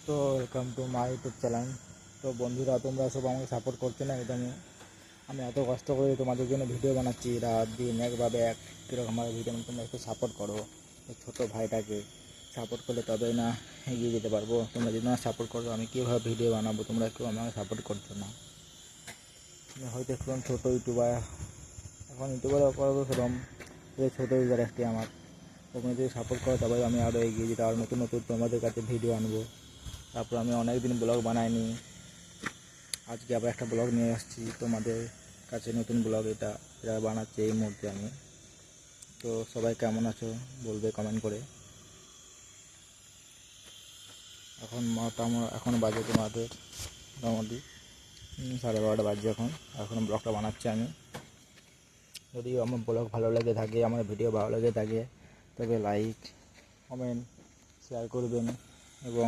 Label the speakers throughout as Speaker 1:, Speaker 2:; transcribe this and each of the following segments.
Speaker 1: তো welcome to my YouTube channel. তো বন্ধুরা, তোমরা সব আমাকে সাপোর্ট করছো না একদমই। আমি এত কষ্ট করে তোমাদের জন্য ভিডিও বানাচ্ছি, রাত দিন একভাবে কীরকমভাবে ভিডিও, তোমরা একটু সাপোর্ট করো। এই ছোটো ভাইটাকে সাপোর্ট করলে তবেই না এগিয়ে যেতে পারবো। তোমরা যদি না সাপোর্ট করো আমি কীভাবে ভিডিও বানাবো? তোমরা কেউ আমাকে সাপোর্ট করছো না। আমি হয়তো একটু ছোটো ইউটিউবার, এখন ইউটিউবার করবো সেরকম ছোটো ইউজার একটি আমার। তোমরা যদি সাপোর্ট করো তবে আমি আরও এগিয়ে যেতে, আরও নতুন নতুন তোমাদের কাছে ভিডিও আনবো। তারপর আমি অনেক দিন ব্লগ বানাইনি, আজকে আবার একটা ব্লগ নিয়ে আসছি তোমাদের কাছে, নতুন ব্লগ এটা বানাচ্ছি এই মুহূর্তে আমি। তো সবাই কেমন আছো বলবে কমেন্ট করে। এখন বাজে তোমাদের মোটামুটি 12:30 বাজছে এখন ব্লগটা বানাচ্ছি আমি। যদি আমার ব্লগ ভালো লেগে থাকে, আমার ভিডিও ভালো লেগে থাকে, তবে লাইক কমেন্ট শেয়ার করবেন এবং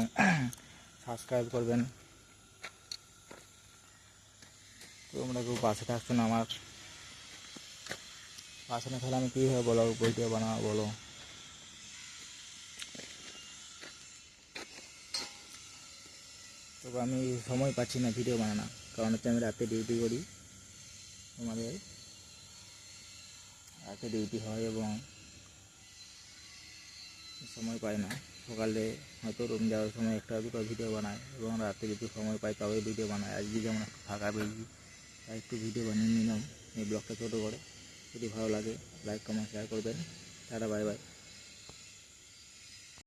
Speaker 1: সাবস্ক্রাইব করবেন। তোমরা কেউ পাশে থাকছো না, আমার পাশে না থাকলে আমি কীভাবে ব্লগ ভিডিও বানাবো বলো? তবে আমি সময় পাচ্ছি না ভিডিও বানানো, কারণ হচ্ছে আমি রাতে ডিউটি করি, আমাদের রাতে ডিউটি হয় এবং সময় পাই না। সকালে হয়তো রুম যাওয়ার সময় একটা দুটো ভিডিও বানাই এবং রাতে যদি সময় পাই তবে ভিডিও বানাই। আজকে যেমন একটু ফাঁকা পেয়েছি তাই একটু ভিডিও বানিয়ে নিলাম এই ব্লগটা ছোটো করে। যদি ভালো লাগে লাইক কমেন্ট শেয়ার করবেন। Tata, bye bye.